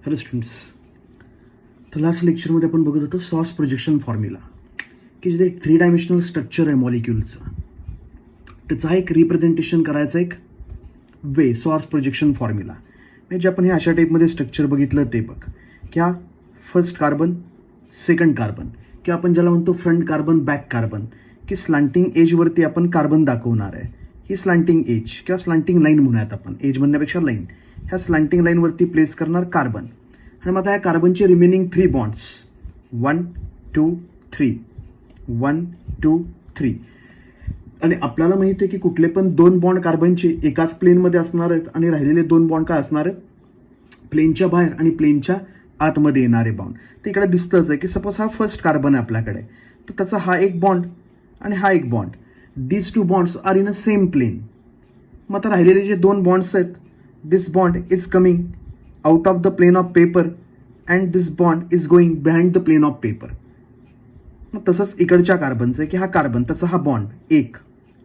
Hello students. तर last लेक्चरमध्ये आपण बघत होतो सॉर्स प्रोजेक्शन फॉर्म्युला, की जिथे एक 3 डायमेन्शनल स्ट्रक्चर आहे मॉलिक्युलचं, त्याचा एक रिप्रेझेंटेशन करायचा एक वे सॉर्स प्रोजेक्शन फॉर्म्युला. म्हणजे आपण हे अशा टाईपमध्ये स्ट्रक्चर बघितलं ते बघ, की हा फर्स्ट कार्बन, सेकंड कार्बन, किंवा आपण ज्याला म्हणतो फ्रंट कार्बन, बॅक कार्बन, की स्लांटिंग एजवरती आपण कार्बन दाखवणार आहे. ही स्लांटिंग एज किंवा स्लांटिंग लाईन म्हणूयात आपण, एज म्हणण्यापेक्षा लाईन. ह्या स्लांटिंग लाईनवरती प्लेस करणार कार्बन. आणि मग ह्या कार्बनचे रिमेनिंग 3 बॉन्ड्स 1 2 3 1 2 3. आणि आपल्याला माहिती आहे की कुठले पण 2 बॉन्ड कार्बनचे एकाच प्लेनमध्ये असणार आहेत आणि राहिलेले 2 बॉन्ड काय असणार आहेत, प्लेनच्या बाहेर आणि प्लेनच्या आतमध्ये येणारे बॉन्ड. तर इकडे दिसतंच आहे की सपोज हा फर्स्ट कार्बन आहे आपल्याकडे, तर त्याचा हा एक बॉन्ड आणि हा एक bond, these 2 bonds are in a same plane. मग आता राहिलेले जे 2 बॉन्ड्स आहेत, this bond is coming out of the plane of paper and this bond is going behind the plane of paper. मग तसंच इकडच्या कार्बनचं आहे की हा कार्बन, त्याचा हा बॉन्ड एक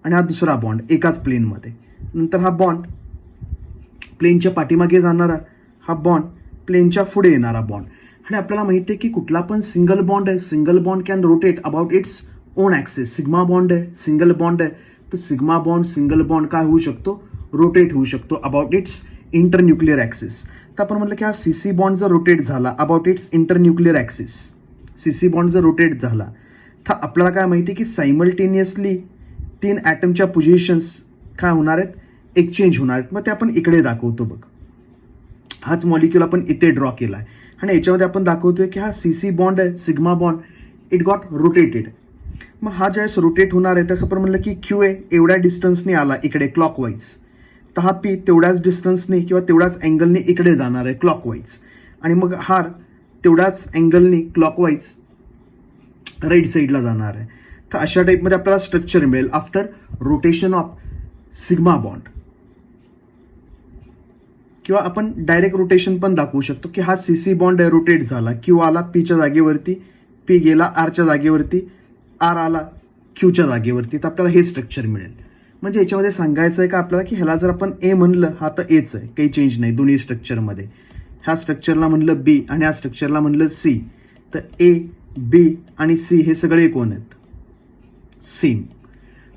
आणि हा दुसरा बॉन्ड एकाच प्लेनमध्ये. नंतर हा बॉन्ड प्लेनच्या पाठीमागे जाणारा, हा बॉन्ड प्लेनच्या पुढे येणारा बॉन्ड. आणि आपल्याला माहिती आहे की कुठला पण सिंगल बॉन्ड आहे, single bond can rotate about its own axis. Sigma bond आहे, सिंगल बॉन्ड आहे, तर सिग्मा बॉन्ड, सिंगल बॉन्ड काय होऊ शकतो, रोटेट होऊ शकतो अबाउट इट्स इंटरन्यूक्लिअर ॲक्सिस. तर आपण म्हटलं की हा CC बॉन्ड जर रोटेट झाला about its internuclear axis, CC bond जर रोटेट झाला, तर आपल्याला काय माहिती की सायमल्टेनियसली 3 ॲटमच्या पोझिशन्स काय होणार आहेत, एक्सचेंज होणार आहेत. मग ते आपण इकडे दाखवतो बघ. हाच मॉलिक्यूल आपण इथे ड्रॉ केला आहे आणि याच्यामध्ये आपण दाखवतोय की हा CC बॉन्ड आहे, sigma bond, it got rotated. मग हा ज्यावेळेस रोटेट होणार आहे त्याचं आपण म्हणलं की QA एवढ्या डिस्टन्सने आला इकडे क्लॉकवाईज, तर हा P तेवढ्याच डिस्टन्सने किंवा तेवढ्याच अँगलने इकडे जाणार आहे क्लॉकवाईज. आणि मग हा तेवढ्याच अँगलने क्लॉकवाईज राईट साईडला जाणार आहे. तर अशा टाईपमध्ये आपल्याला स्ट्रक्चर मिळेल after rotation of sigma bond. किंवा आपण डायरेक्ट रोटेशन पण दाखवू शकतो की हा CC बॉन्ड रोटेट झाला, Q आला Pच्या जागेवरती, P गेला Rच्या जागेवरती, R आला Qच्या जागेवरती. तर आपल्याला हे स्ट्रक्चर मिळेल. म्हणजे याच्यामध्ये सांगायचं आहे का आपल्याला की ह्याला जर आपण A म्हणलं, हा तर Aच आहे, काही चेंज नाही दोन्ही स्ट्रक्चरमध्ये. ह्या स्ट्रक्चरला म्हणलं B आणि ह्या स्ट्रक्चरला म्हणलं C, तर A, B आणि C हे सगळे कोण आहेत, सेम,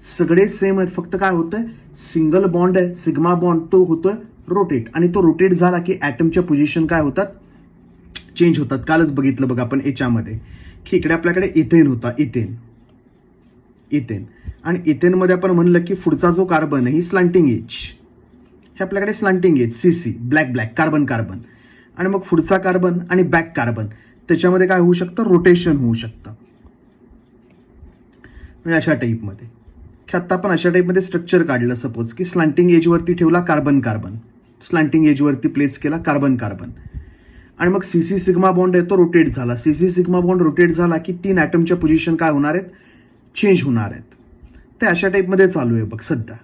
सगळे सेम आहेत. फक्त काय होतंय, सिंगल बॉन्ड आहे सिग्मा बॉन्ड, तो होतोय रोटेट. आणि तो रोटेट झाला की ॲटमच्या पोझिशन काय होतात, चेंज होतात. कालच बघितलं बघा आपण याच्यामध्ये की इकडे आपल्याकडे इथेन होता, इथेन आणि इथेनमध्ये आपण म्हणलं की पुढचा जो कार्बन आहे ही स्लांटिंग एज, हे आपल्याकडे slanting edge CC, black carbon. आणि मग पुढचा कार्बन आणि बॅक कार्बन, त्याच्यामध्ये काय होऊ शकतं, रोटेशन होऊ शकतं. म्हणजे अशा टाईपमध्ये की आत्ता आपण अशा टाईपमध्ये स्ट्रक्चर काढलं. सपोज की स्लांटिंग एजवरती ठेवला कार्बन, स्लांटिंग एजवरती प्लेस केला कार्बन. आणि मग CC सिग्मा बॉन्ड आहे तो रोटेट झाला. CC सिग्मा बॉन्ड रोटेट झाला की 3 ॲटमच्या पोझिशन काय होणार आहेत, चेंज होणार आहेत. ते अशा टाईपमध्ये चालू आहे बघ सध्या.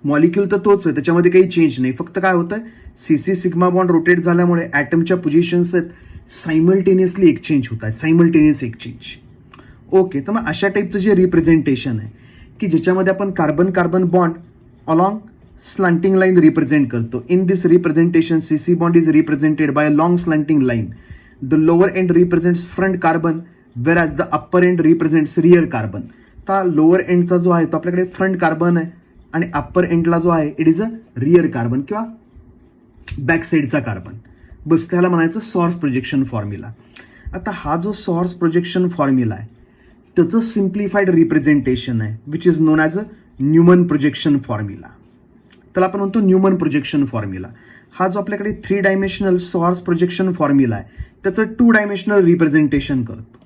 मॉलिक्यूल तर तोच आहे, त्याच्यामध्ये काही चेंज नाही. फक्त काय होतं, CC सिग्मा बॉन्ड रोटेट झाल्यामुळे ॲटमच्या पोझिशन्स आहेत सायमल्टेनियसली एक्सचेंज होत आहेत, सायमल्टेनियस एक्सचेंज. ओके, तर मग अशा टाईपचं जे रिप्रेझेंटेशन आहे की ज्याच्यामध्ये आपण carbon bond along slanting line represent करतो. In this representation CC bond is represented by a long slanting line. The lower end represents front carbon whereas the upper end represents rear carbon. तर lower एंडचा जो आहे तो आपल्याकडे front carbon आहे आणि upper एंडला जो आहे it is a rear carbon किंवा बॅक साईडचा कार्बन. बस त्याला म्हणायचं सॉर्स प्रोजेक्शन फॉर्म्युला. आता हा जो सॉर्स प्रोजेक्शन फॉर्म्युला आहे त्याचं सिम्प्लिफाईड रिप्रेझेंटेशन आहे which is known as a Newman projection formula. त्याला आपण म्हणतो न्यूमन प्रोजेक्शन फॉर्म्युला. हा जो आपल्याकडे 3 डायमेन्शनल सॉर्स प्रोजेक्शन फॉर्म्युला आहे त्याचं 2 डायमेन्शनल रिप्रेझेंटेशन करतो.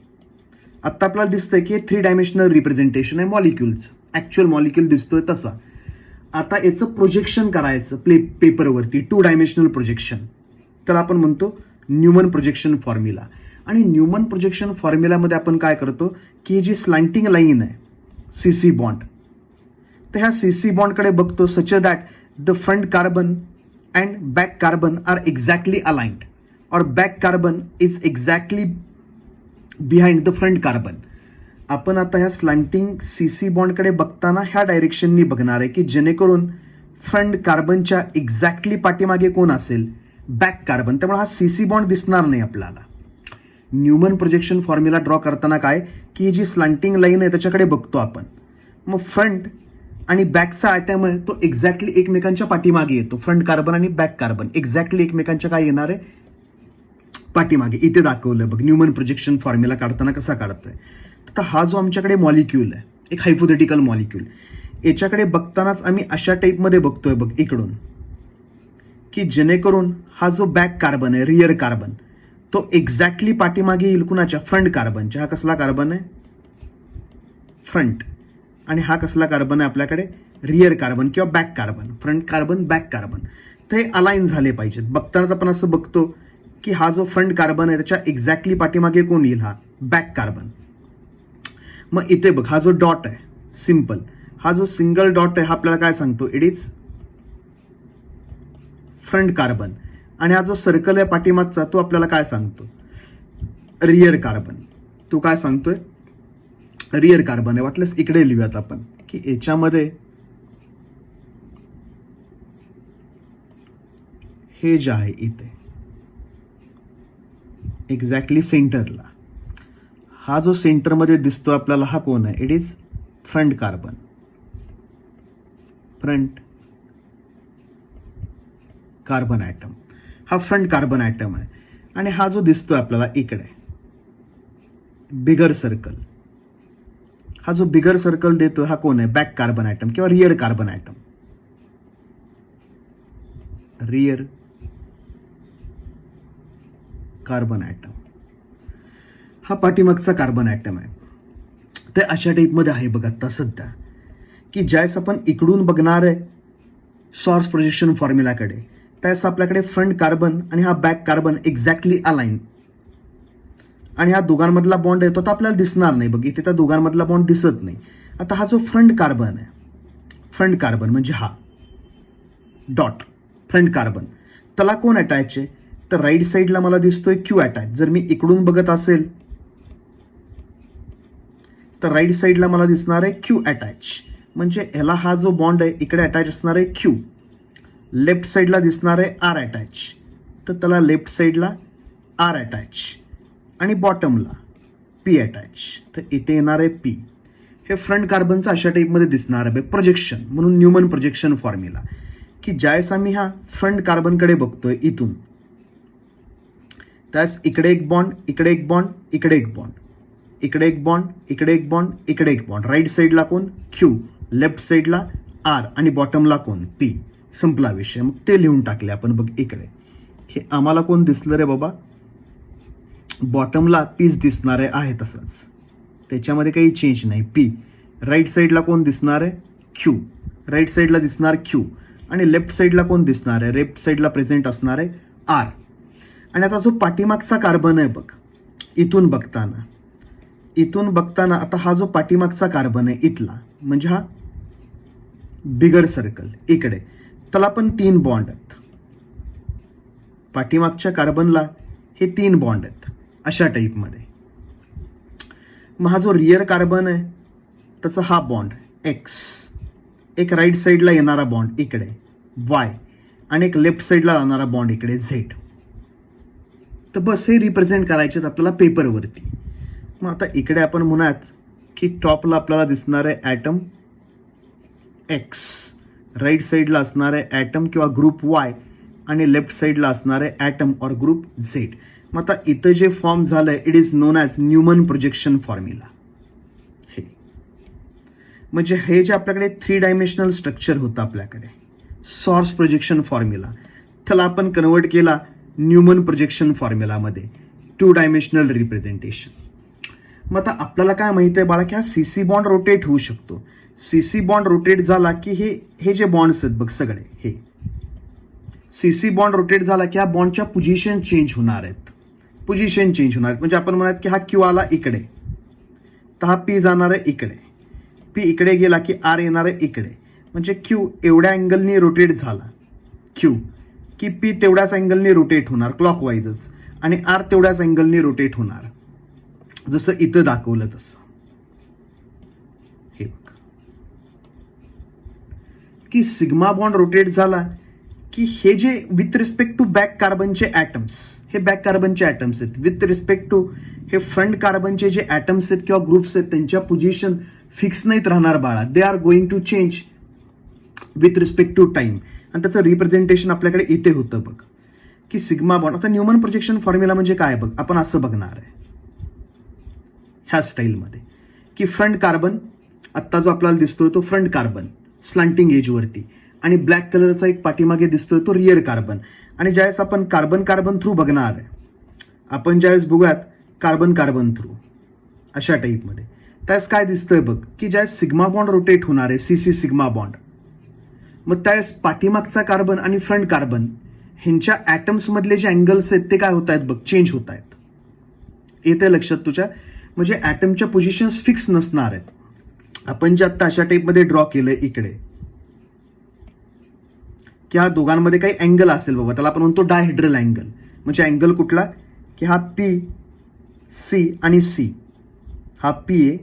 आत्ता आपल्याला दिसतंय की 3 डायमेन्शनल रिप्रेझेंटेशन आहे मॉलिक्युलचं, ॲक्च्युअल मॉलिक्युल दिसतोय तसा. आता याचं प्रोजेक्शन करायचं पेपरवरती, 2 डायमेन्शनल प्रोजेक्शन, त्याला आपण म्हणतो न्यूमन प्रोजेक्शन फॉर्म्युला. आणि न्यूमन प्रोजेक्शन फॉर्म्युलामध्ये आपण काय करतो की जी स्लांटिंग लाईन आहे CC बॉन्ड, तर ह्या CC बॉन्डकडे बघतो such that the front carbon and back carbon are exactly aligned और back carbon is exactly behind the front carbon. आपण आता ह्या स्लांटिंग CC बॉन्डकडे बघताना ह्या डायरेक्शननी बघणार आहे की जेणेकरून फ्रंट कार्बनच्या एक्झॅक्टली पाठीमागे कोण असेल, बॅक कार्बन, त्यामुळे हा सीसी बॉन्ड दिसणार नाही आपल्याला. न्यूमन प्रोजेक्शन फॉर्म्युला ड्रॉ करताना काय की ही जी स्लांटिंग लाईन आहे त्याच्याकडे बघतो आपण. मग फ्रंट आणि बॅकचा ॲटम आहे तो एक्झॅक्टली एकमेकांच्या पाठीमागे येतो. फ्रंट कार्बन आणि बॅक कार्बन एक्झॅक्टली एकमेकांच्या काय येणार आहे, पाठीमागे. इथे दाखवलं बघ न्यूमन प्रोजेक्शन फॉर्म्युला काढताना कसा काढतोय. तर हा जो आमच्याकडे मॉलिक्यूल आहे, एक हायपोथेटिकल मॉलिक्यूल, याच्याकडे बघतानाच आम्ही अशा टाईपमध्ये बघतोय बघ इकडून, की जेणेकरून हा जो बॅक कार्बन आहे, रिअर कार्बन, तो एक्झॅक्टली पाठीमागे येईल कुणाच्या, फ्रंट कार्बनच्या. हा कसला कार्बन आहे, फ्रंट. आणि हा कसला कार्बन आहे आपल्याकडे, रिअर कार्बन किंवा back carbon. Front carbon, back carbon. तर हे अलाइन झाले पाहिजेत. बघतानाच आपण असं बघतो की हा जो फ्रंट कार्बन आहे त्याच्या एक्झॅक्टली पाठीमागे कोण येईल, हा बॅक कार्बन. मग इथे बघ हा जो डॉट आहे सिंपल, हा जो सिंगल डॉट आहे हा आपल्याला काय सांगतो, इट इज फ्रंट कार्बन. आणि हा जो सर्कल आहे पाठीमागचा तो आपल्याला काय सांगतो, रिअर कार्बन. तो काय सांगतोय, रिअर कार्बन आहे. वाटलंच इकडे लिहूयात आपण की याच्यामध्ये हे जे आहे इथे एक्झॅक्टली सेंटरला, हा जो सेंटरमध्ये दिसतो आपल्याला हा कोण आहे, it is front carbon. Front carbon atom, हा फ्रंट कार्बन ॲटम आहे. आणि हा जो दिसतोय आपल्याला इकडे बिगर सर्कल, हा जो बिगर सर्कल देतोय हा कोण आहे, बॅक कार्बन ॲटम किंवा rear carbon atom. Rear carbon atom हा पाठीमागचा कार्बन ॲटम आहे. ते अशा टाईपमध्ये आहे बघ आता सध्या, की ज्यावेळेस आपण इकडून बघणार आहे सॉर्स प्रोजेक्शन फॉर्म्युलाकडे, त्यावेळेस आपल्याकडे फ्रंट कार्बन आणि हा बॅक कार्बन एक्झॅक्टली अलाइन. आणि हा दोघांमधला बॉन्ड येतो तर आपल्याला दिसणार नाही बघ, इथे त्या दोघांमधला बॉन्ड दिसत नाही. आता हा जो फ्रंट कार्बन आहे, फ्रंट कार्बन म्हणजे हा डॉट फ्रंट कार्बन, त्याला कोण अटॅच आहे, तर राईट साईडला मला दिसतोय क्यू अटॅच. जर मी इकडून बघत असेल तर राईट साईडला मला दिसणार आहे क्यू अटॅच. म्हणजे ह्याला हा जो बॉन्ड आहे इकडे अटॅच असणार आहे क्यू. लेफ्ट साईडला दिसणार आहे आर अटॅच, तर त्याला लेफ्ट साईडला आर अटॅच. आणि बॉटमला पी अटॅच, तर इथे येणार आहे पी. हे फ्रंट कार्बनचं अशा टाईपमध्ये दिसणार आहे प्रोजेक्शन, म्हणून न्यूमन प्रोजेक्शन फॉर्म्युला, की ज्यावेळेस आम्ही हा फ्रंट कार्बनकडे बघतोय इथून, त्यास इकडे एक बॉन्ड, इकडे एक बॉन्ड, इकडे एक बॉन्ड, इकडे एक बॉन्ड, इकडे एक बॉन्ड, इकडे एक बॉन्ड. राईट साईडला कोण, क्यू. लेफ्ट साईडला आर. आणि बॉटमला कोण, पी. संपला विषय. मग ते लिहून टाकले आपण बघ इकडे. हे आम्हाला कोण दिसलं रे बाबा, बॉटमला पीच दिसणार आहे तसंच, त्याच्यामध्ये काही चेंज नाही, पी. राईट साईडला कोण दिसणार आहे, क्यू. राईट साईडला दिसणार क्यू. आणि लेफ्ट साईडला कोण दिसणार आहे, लेफ्ट साईडला प्रेझेंट असणार आहे आर. आणि आता जो पाठीमागचा कार्बन आहे बघ, इथून बघताना आता हा जो पाठीमागचा कार्बन आहे इथला, म्हणजे हा बिगर सर्कल इकडे, त्याला पण 3 बॉन्ड आहेत. पाठीमागच्या कार्बनला हे 3 बॉन्ड आहेत अशा टाईपमध्ये. मग हा जो रिअर कार्बन आहे त्याचा हा बॉन्ड एक्स, एक राईट साईडला येणारा बॉन्ड इकडे वाय, आणि एक लेफ्ट साईडला जाणारा बॉन्ड इकडे झेड. तर बस हे रिप्रेझेंट करायचे आपल्याला पेपरवरती. मग आता इकडे आपण म्हणूयात की टॉपला आपल्याला दिसणार आहे ॲटम एक्स, राईट साईडला असणार आहे ॲटम किंवा ग्रुप वाय, आणि लेफ्ट साईडला असणार आहे ॲटम और ग्रुप झेड. मग आता इथं जे फॉर्म झालं आहे it is known as Newman projection formula. हे म्हणजे हे जे आपल्याकडे 3 डायमेन्शनल स्ट्रक्चर होतं आपल्याकडे सॉर्स प्रोजेक्शन फॉर्म्युला, त्याला आपण कन्वर्ट केला न्यूमन प्रोजेक्शन फॉर्म्युलामध्ये 2 डायमेन्शनल रिप्रेझेंटेशन. मग आता आपल्याला काय माहिती आहे बाळा की हा सीसी बॉन्ड रोटेट होऊ शकतो. सीसी बॉन्ड रोटेट झाला की हे जे बॉन्ड्स आहेत बघ सगळे, हे सीसी बॉन्ड रोटेट झाला की ह्या बॉन्डच्या पोझिशन चेंज होणार आहेत. म्हणजे आपण म्हणूयात की हा क्यू आला इकडे तर हा पी जाणार आहे इकडे, पी इकडे गेला की आर येणार आहे इकडे. म्हणजे क्यू एवढ्या अँगलनी रोटेट झाला क्यू की पी तेवढ्याच अँगलनी रोटेट होणार क्लॉकवाईजच, आणि आर तेवढ्याच अँगलनी रोटेट होणार, जसं इथं दाखवलं तसं. हे बघ की सिग्मा बॉन्ड रोटेट झाला की हे जे विथ रिस्पेक्ट टू बॅक कार्बनचे ॲटम्स, हे बॅक कार्बनचे ॲटम्स आहेत, विथ रिस्पेक्ट टू हे फ्रंट कार्बनचे जे ॲटम्स आहेत किंवा ग्रुप्स आहेत त्यांच्या पोझिशन फिक्स नाहीत राहणार बाळा. They are going to change with respect to time. आणि त्याचं रिप्रेझेंटेशन आपल्याकडे इथे होतं बघ, की सिग्मा बॉन्ड. आता न्यूमन प्रोजेक्शन फॉर्म्युला म्हणजे काय बघ, आपण असं बघणार आहे ह्या स्टाईलमध्ये, की फ्रंट कार्बन आत्ता जो आपल्याला दिसतोय तो फ्रंट कार्बन स्लांटिंग एजवरती, आणि ब्लॅक कलरचा एक पाठीमागे दिसतोय तो रिअर कार्बन. आणि ज्यावेळेस आपण कार्बन कार्बन थ्रू बघणार आहे, आपण ज्यावेळेस बघूयात कार्बन कार्बन थ्रू अशा टाईपमध्ये, त्यावेळेस काय दिसतंय बघ, की ज्यावेळेस सिग्मा बॉन्ड रोटेट होणार आहे, सीसी सिग्मा बॉन्ड, मग त्यावेळेस पाठीमागचा कार्बन आणि फ्रंट कार्बन ह्यांच्या ॲटम्समधले जे अँगल्स आहेत ते काय होत आहेत बघ, चेंज होत आहेत. येते लक्षात तुझ्या, म्हणजे ॲटमच्या पोझिशन्स फिक्स नसणार आहेत. आपण जे आत्ता अशा टाईपमध्ये ड्रॉ केलंय इकडे, की हा दोघांमध्ये काही अँगल असेल बाबा, त्याला आपण म्हणतो डायहेड्रल अँगल. म्हणजे अँगल कुठला, की हा पी सी आणि सी, हा पी ए,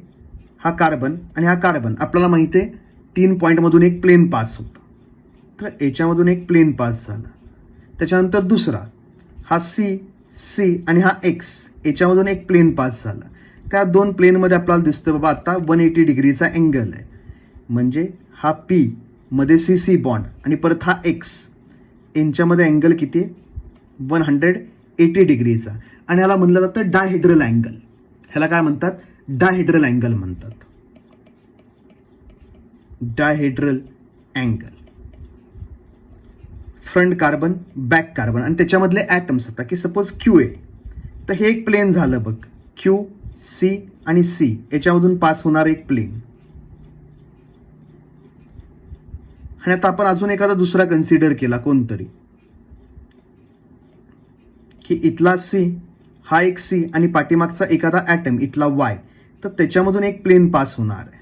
हा कार्बन आणि हा कार्बन. आपल्याला माहिती आहे 3 पॉईंटमधून एक प्लेन पास होतं, तर याच्यामधून एक प्लेन पास झाला. त्याच्यानंतर दुसरा हा सी सी आणि हा एक्स, याच्यामधून एक प्लेन पास झाला. त्या 2 प्लेनमध्ये आपल्याला दिसतं बाबा आता 180 डिग्रीचा अँगल आहे. म्हणजे हा पी मध्ये सी सी बॉन्ड आणि परत हा एक्स, यांच्यामध्ये अँगल किती आहे, 180 डिग्रीचा. आणि ह्याला म्हणलं जातं डायहेड्रल अँगल. ह्याला काय म्हणतात, डायहेड्रल अँगल म्हणतात, dihedral angle. Front carbon back carbon आणि त्याच्यामधले ॲटम्स आता, की सपोज क्यू ए, तर हे एक प्लेन झालं बघ, क्यू सी आणि सी याच्यामधून पास होणार एक प्लेन. आणि आता आपण अजून एखादा दुसरा कन्सिडर केला कोणतरी, की इथला सी, हा एक सी आणि पाठीमागचा एखादा ॲटम इथला वाय, तर त्याच्यामधून एक प्लेन पास होणार आहे.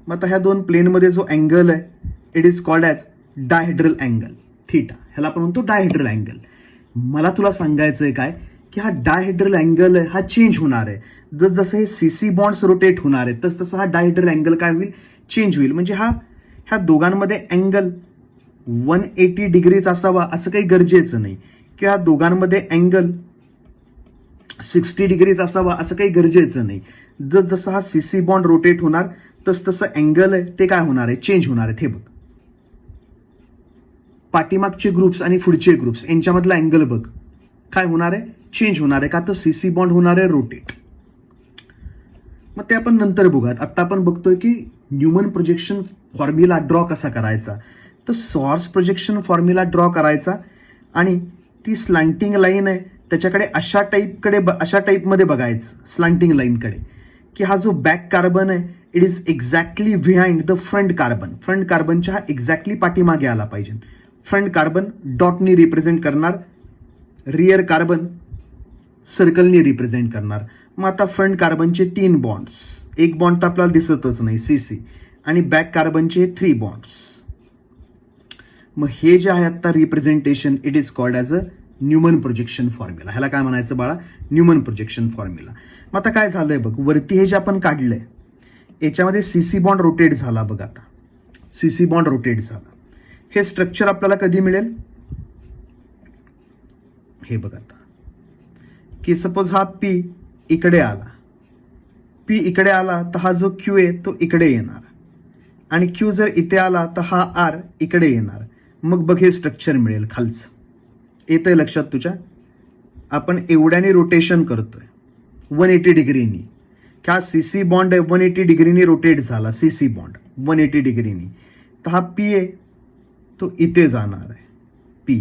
मग आता ह्या 2 प्लेनमध्ये जो अँगल आहे, it is called as dihedral angle, theta. ह्याला आपण म्हणतो डायहेड्रल अँगल. मला तुला सांगायचं आहे काय, की हा डायहेड्रल अँगल आहे हा चेंज होणार आहे. जसजसं हे सी सी बॉन्ड्स रोटेट होणार आहेत तसं हा डायहेड्रल अँगल काय होईल, चेंज होईल. म्हणजे ह्या दोघांमध्ये अँगल 180 डिग्रीचा असावा असं काही गरजेचं नाही, किंवा दोघांमध्ये अँगल 60 डिग्रीचा असावा असं काही गरजेचं नाही. जसं हा सी सी बॉन्ड रोटेट होणार तसं अँगल आहे ते काय होणार आहे, चेंज होणार आहे. हे बघ, पाठीमागचे ग्रुप्स आणि पुढचे ग्रुप्स यांच्यामधला अँगल बघ काय होणार आहे, चेंज होणार आहे. का तर सी सी बॉन्ड होणार आहे रोटेट. मग ते आपण नंतर बघूयात. आत्ता आपण बघतोय की न्यूमन प्रोजेक्शन फॉर्म्युला ड्रॉ कसा करायचा. तर सॉर्स प्रोजेक्शन फॉर्म्युला ड्रॉ करायचा आणि ती स्लांटिंग लाईन आहे त्याच्याकडे अशा टाईपमध्ये बघायचं, स्लांटिंग लाईनकडे, की हा जो बॅक कार्बन आहे it is exactly behind the front carbon. Front कार्बनच्या हा एक्झॅक्टली पाठीमागे आला पाहिजे. फ्रंट कार्बन डॉटनी रिप्रेझेंट करणार, रिअर कार्बन सर्कलनी रिप्रेझेंट करणार. मग आता फ्रंट कार्बनचे 3 बॉन्ड्स, एक बॉन्ड तर आपल्याला दिसतच नाही सी सी, आणि बॅक कार्बनचे 3 बॉन्ड्स. मग हे जे आहे आता representation it is called as a Newman projection formula. ह्याला काय म्हणायचं बाळा, न्यूमन प्रोजेक्शन फॉर्म्युला. मग आता काय झालंय बघ, वरती हे जे आपण काढलंय याच्यामध्ये सी सी बॉन्ड रोटेट झाला बघ. आता सी सी बॉन्ड रोटेट झाला. हे स्ट्रक्चर आपल्याला कधी मिळेल, हे बघ आता, की सपोज हा पी इकडे आला, पी इकडे आला तर हा जो क्यू आहे तो इकडे येणार, आणि क्यू जर इथे आला तर हा आर इकडे येणार. मग बघ हे स्ट्रक्चर मिळेल खालचं. येतंय लक्षात तुझ्या. आपण एवढ्याने रोटेशन करतोय 180 डिग्रीनी, हा सी सी बॉन्ड आहे 180 डिग्रीनी रोटेट झाला, सी सी बॉन्ड 180 डिग्रीनी. तर हा पी आहे तो इथे जाणार आहे पी,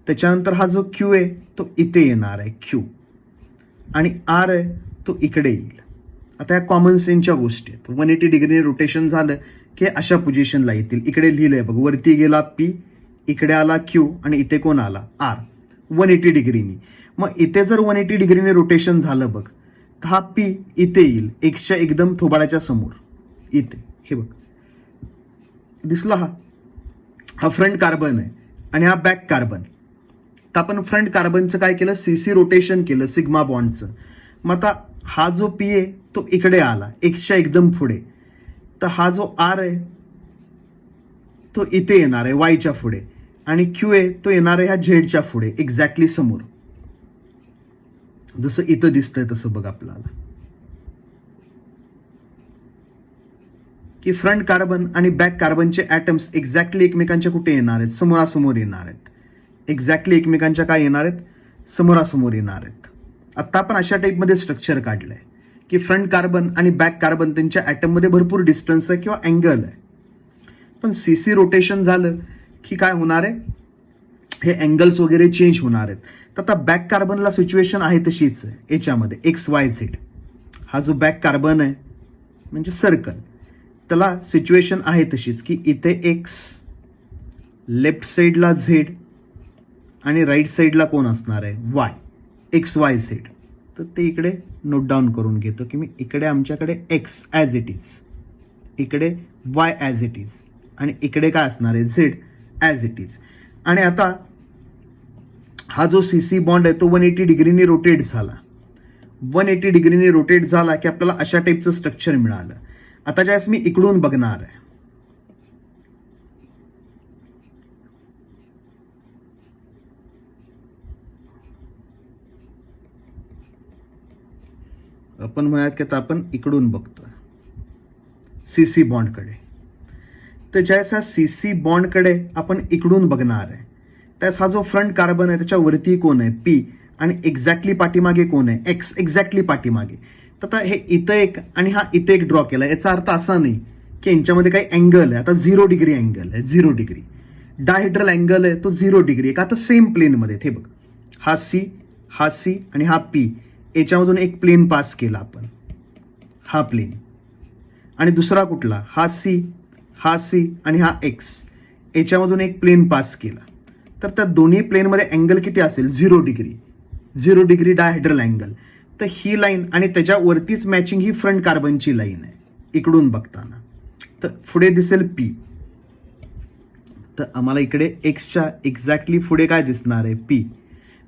त्याच्यानंतर हा जो क्यू आहे तो इथे येणार आहे क्यू, आणि आर आहे तो इकडे येईल. आता या कॉमन सेन्सच्या गोष्टी आहेत. 180 डिग्री रोटेशन झालं की अशा पोझिशनला येतील. इकडे लिहिलंय बघ, वरती गेला पी, इकडे आला क्यू, आणि इथे कोण आला आर, 180 डिग्रीनी. मग इथे जर 180 डिग्रीने रोटेशन झालं बघ, तर हा पी इथे येईल एक्सच्या एकदम थोबाडाच्या समोर इथे. हे बघ दिसला, हा फ्रंट कार्बन आहे आणि हा बॅक कार्बन. तर आपण फ्रंट कार्बनचं काय केलं, सी सी रोटेशन केलं सिग्मा बॉन्डचं. मग आता हा जो पी आहे तो इकडे आला एक्सच्या एकदम पुढे, तर हा जो आर आहे तो इथे येणार आहे वायच्या पुढे, आणि क्यू ए तो येणार आहे ह्या झेडच्या पुढे एक्झॅक्टली समोर. जसं इथं दिसतंय तसं बघ आपल्याला की फ्रंट कार्बन आणि बॅक कार्बनचे ॲटम्स एक्झॅक्टली एकमेकांच्या कुठे येणार आहेत, समोरासमोर येणार आहेत. एक्झॅक्टली एकमेकांच्या काय येणार आहेत, समोरासमोर येणार आहेत. आत्ता आपण अशा टाईपमध्ये स्ट्रक्चर काढलंय की फ्रंट कार्बन आणि बॅक कार्बन त्यांच्या ॲटममध्ये भरपूर डिस्टन्स आहे किंवा अँगल आहे. पण सीसी रोटेशन झालं की काय होणार आहे, हे अँगल्स वगैरे चेंज होणार आहेत. तर आता बॅक कार्बनला सिच्युएशन आहे तशीच आहे याच्यामध्ये XYZ. हा जो बॅक कार्बन आहे म्हणजे सर्कल, त्याला सिच्युएशन आहे तशीच की इथे X, लेफ्ट साईडला Z आणि राईट साईडला कोण असणार आहे Y, XYZ. तर ते इकडे नोट डाऊन करून घेतो की मी इकडे आमच्याकडे X ॲज इट इज, इकडे Y ॲज इट इज, आणि इकडे काय असणार आहे Z ॲज इट इज. आणि आता हा जो CC बॉन्ड आहे तो 180 डिग्रीने रोटेट झाला. 180 डिग्रीने रोटेट झाला की आपल्याला अशा टाईपचं स्ट्रक्चर मिळालं. आता ज्यावेळेस मी इकडून बघणार आहे, आपण म्हणूयात की आता आपण इकडून बघतोय CC बॉन्डकडे. तर ज्यावेळेस हा CC बॉन्डकडे आपण इकडून बघणार आहे त्यास हा जो फ्रंट कार्बन आहे त्याच्यावरती कोण आहे P, आणि एक्झॅक्टली पाठीमागे कोण आहे X, एक्झॅक्टली पाठीमागे. तर आता हे इथं एक आणि हा इथं एक ड्रॉ केला. याचा अर्थ असा नाही की यांच्यामध्ये काही अँगल आहे. आता 0 डिग्री अँगल आहे, 0 डिग्री डायहेड्रल अँगल आहे तो 0 डिग्री आहे. का आता सेम प्लेनमध्ये हे बघ, हा C आणि हा P, याच्यामधून एक प्लेन पास केला आपण, हा प्लेन. आणि दुसरा कुठला, हा C आणि हा X, याच्यामधून एक प्लेन पास केला. तर त्या दोन्ही प्लेनमध्ये अँगल किती असेल 0 डिग्री, 0 डिग्री डायहेड्रल अँगल. तर ही लाईन आणि त्याच्यावरतीच मॅचिंग ही फ्रंट कार्बनची लाईन आहे इकडून बघताना. तर पुढे दिसेल P. तर आम्हाला इकडे Xच्या एक्झॅक्टली पुढे काय दिसणार आहे P,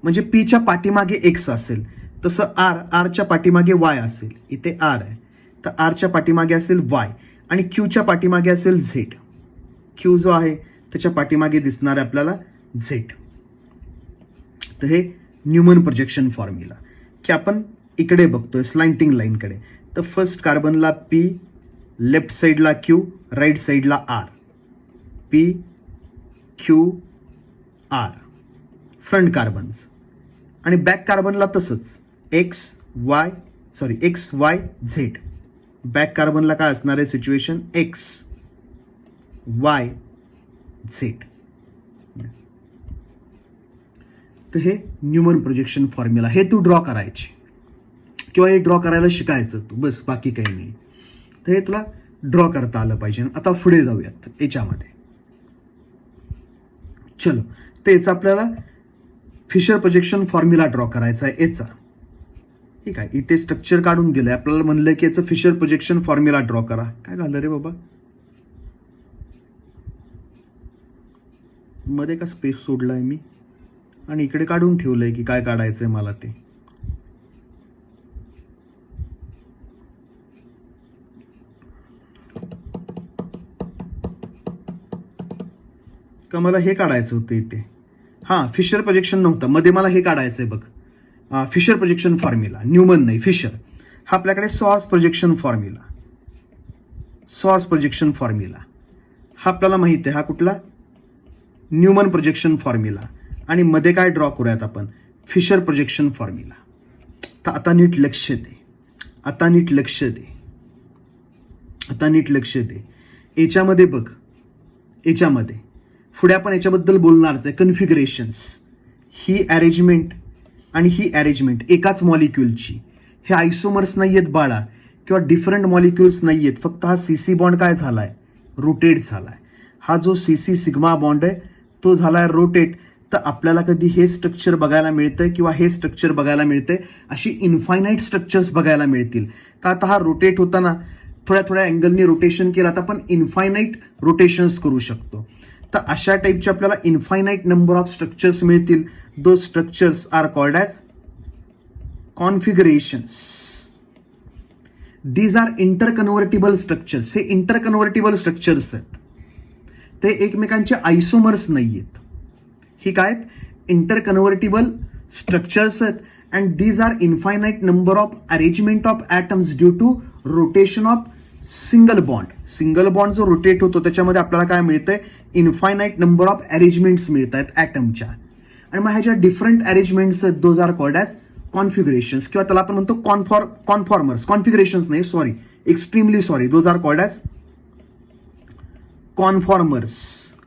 म्हणजे Pच्या पाठीमागे X असेल. तसं आरच्या पाठीमागे Y असेल. इथे R आहे तर आरच्या पाठीमागे असेल Y, आणि Qच्या पाठीमागे असेल Z. Q जो आहे त्याच्या पाठीमागे दिसणार आहे आपल्याला Z. तर हे न्यूमन प्रोजेक्शन फॉर्म्युला की आपण इकडे बघतोय स्लाइंटिंग लाईनकडे. तर फर्स्ट कार्बनला P, लेफ्ट साईडला Q, राईट साईडला R. P Q R front carbons. आणि बॅक कार्बनला तसंच X Y Z. बॅक कार्बनला काय असणार आहे सिच्युएशन X Y Z. तर हे न्यूमन प्रोजेक्शन फॉर्म्युला, हे तू ड्रॉ करायची किंवा हे ड्रॉ करायला शिकायचं तू, बस बाकी काही नाही. तर हे तुला ड्रॉ करता आलं पाहिजे. आता पुढे जाऊयात याच्यामध्ये. चलो, तर याचा आपल्याला फिशर प्रोजेक्शन फॉर्म्युला ड्रॉ करायचा आहे याचा. ठीक आहे, इथे स्ट्रक्चर काढून दिलंय आपल्याला, म्हणलं की याचं फिशर प्रोजेक्शन फॉर्म्युला ड्रॉ करा. काय झालं रे बाबा, मध्ये का स्पेस सोडलाय मी आणि इकडे काढून ठेवलंय की काय काढायचंय मला ते. का मला हे काढायचं होतं इथे. हां, फिशर प्रोजेक्शन नव्हतं, मध्ये मला हे काढायचंय बघ, फिशर प्रोजेक्शन फॉर्म्युला. न्यूमन नाही, फिशर. हा आपल्याकडे सॉर्स प्रोजेक्शन फॉर्म्युला हा आपल्याला माहिती आहे. हा कुठला, न्यूमन प्रोजेक्शन फॉर्म्युला. आणि मध्ये काय ड्रॉ करूयात आपण, फिशर प्रोजेक्शन फॉर्म्युला. तर आता नीट लक्ष दे. याच्यामध्ये बघ, याच्यामध्ये पुढे आपण याच्याबद्दल बोलणारच आहे, कन्फिगरेशन्स. ही अरेंजमेंट आणि ही अरेंजमेंट एकाच मॉलिक्युलची. हे आयसोमर्स नाही आहेत बाळा, किंवा डिफरंट मॉलिक्युल्स नाही आहेत. फक्त हा CC बॉन्ड काय झालाय, रोटेट झालाय. हा जो CC सिग्मा बॉन्ड आहे तो झालाय रोटेट. तर आपल्याला कधी हे स्ट्रक्चर बघायला मिळतंय किंवा हे स्ट्रक्चर बघायला मिळतंय, अशी इन्फायनाईट स्ट्रक्चर्स बघायला मिळतील. का आता हा रोटेट होताना थोड्या अँगलनी रोटेशन केलं तर आपण इन्फायनाईट रोटेशन्स करू शकतो. तर अशा टाईपचे आपल्याला इन्फायनाईट नंबर ऑफ स्ट्रक्चर्स मिळतील. Those structures are called as configurations. These are interconvertible structures. हे इंटरकन्व्हर्टिबल स्ट्रक्चर्स आहेत. ते एकमेकांचे आयसोमर्स नाही आहेत. ही काय इंटर कन्व्हर्टिबल स्ट्रक्चर्स आहेत and these are infinite number of arrangement of atoms due to rotation of single bond. Single bond जो रोटेट होतो त्याच्यामध्ये आपल्याला काय मिळतंय, इन्फायनाईट नंबर ऑफ अरेंजमेंट्स मिळत आहेत ॲटमच्या. आणि मग ह्याच्या डिफरंट अरेंजमेंट्स आहेत, those are called as configurations, किंवा त्याला आपण म्हणतो कॉन्फॉर्मर्स. कॉन्फिगरेशन्स नाही, sorry, extremely sorry, those are called as conformers.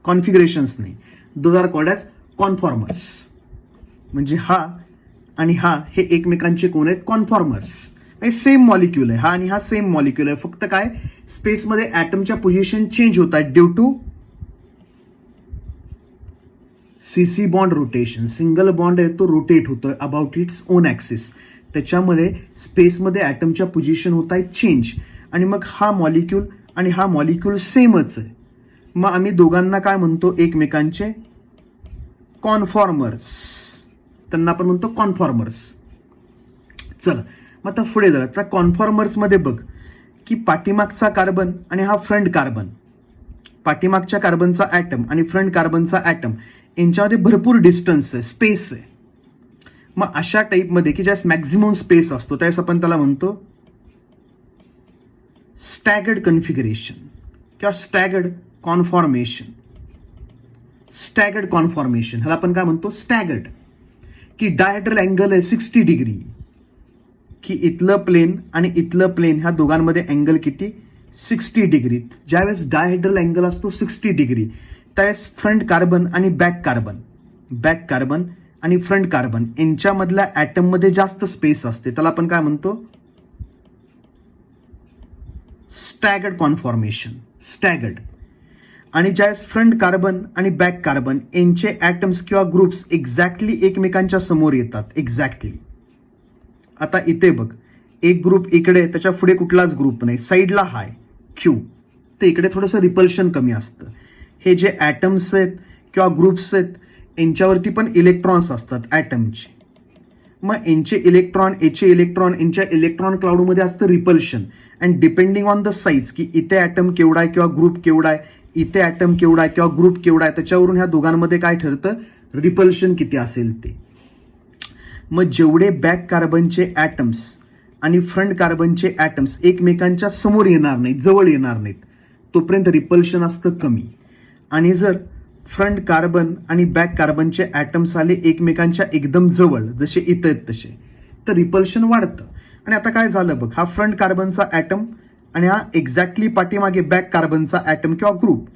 Configurations नाही, those are called as conformers. म्हणजे हा आणि हा हे एकमेकांचे कोण आहेत, कॉन्फॉर्मर्स. सेम मॉलिक्यूल आहे हा आणि हा सेम मॉलिक्यूल आहे, फक्त काय स्पेसमध्ये ॲटमच्या पोझिशन चेंज होत आहेत due to CC bond rotation. Single bond आहे तो रोटेट होतोय अबाउट इट्स ओन ॲक्सिस, त्याच्यामध्ये स्पेसमध्ये ॲटमच्या पोझिशन होत आहेत चेंज. आणि मग हा मॉलिक्यूल आणि हा मॉलिक्यूल सेमच आहे, मग आम्ही दोघांना काय म्हणतो, एकमेकांचे कॉन्फॉर्मर्स. त्यांना आपण म्हणतो कॉन्फॉर्मर्स. चला मग आता पुढे जाऊया. आता कॉन्फॉर्मर्समध्ये बघ की पाठीमागचा कार्बन आणि हा फ्रंट कार्बन, पाठीमागच्या कार्बनचा ॲटम आणि फ्रंट कार्बनचा ॲटम यांच्यामध्ये भरपूर डिस्टन्स आहे, स्पेस आहे. मग अशा टाईपमध्ये की ज्यास मॅक्झिमम स्पेस असतो त्यावेळेस आपण त्याला म्हणतो स्टॅगर्ड कन्फिगरेशन किंवा स्टॅगर्ड कॉन्फॉर्मेशन. स्टॅगर्ड कॉन्फॉर्मेशन ह्याला आपण काय म्हणतो, स्टॅगर्ड. की डायहेड्रल अँगल आहे 60 डिग्री, की इथलं प्लेन आणि इथलं प्लेन ह्या दोघांमध्ये अँगल किती, 60 डिग्री. ज्यावेळेस डायहेड्रल अँगल असतो 60 डिग्री त्यावेळेस फ्रंट कार्बन आणि बॅक कार्बन आणि फ्रंट कार्बन यांच्यामधल्या ॲटममध्ये जास्त स्पेस असते, त्याला आपण काय म्हणतो, स्टॅगर्ड कॉन्फॉर्मेशन. स्टॅगर्ड. आणि ज्यावेळेस फ्रंट कार्बन आणि बॅक कार्बन यांचे ॲटम्स किंवा ग्रुप्स एक्झॅक्टली एकमेकांच्या समोर येतात, एक्झॅक्टली. आता इथे बघ, एक ग्रुप इकडे, त्याच्या पुढे कुठलाच ग्रुप नाही, साईडला हाय क्यू, तर इकडे थोडंसं रिपल्शन कमी असतं. हे जे ॲटम्स आहेत किंवा ग्रुप्स आहेत यांच्यावरती पण इलेक्ट्रॉन्स असतात ॲटमचे, मग यांचे इलेक्ट्रॉन यांच्या इलेक्ट्रॉन क्लाउडमध्ये असतं repulsion. And depending on the size, की इथे ॲटम केवढा आहे किंवा ग्रुप केवढा आहे, इथे ॲटम केवढा आहे किंवा ग्रुप केवढा आहे, त्याच्यावरून ह्या दोघांमध्ये काय ठरतं, रिपल्शन किती असेल ते. मग जेवढे बॅक कार्बनचे ॲटम्स आणि फ्रंट कार्बनचे ॲटम्स एकमेकांच्या समोर येणार नाहीत, जवळ येणार नाहीत, तोपर्यंत रिपल्शन असतं कमी. आणि जर फ्रंट कार्बन आणि बॅक कार्बनचे ॲटम्स आले एकमेकांच्या एकदम जवळ, जसे इथं आहेत तसे, तर रिपल्शन वाढतं. आणि आता काय झालं बघ, हा फ्रंट कार्बनचा ॲटम आणि हा एक्झॅक्टली पाठीमागे बॅक कार्बनचा ॲटम किंवा ग्रुप.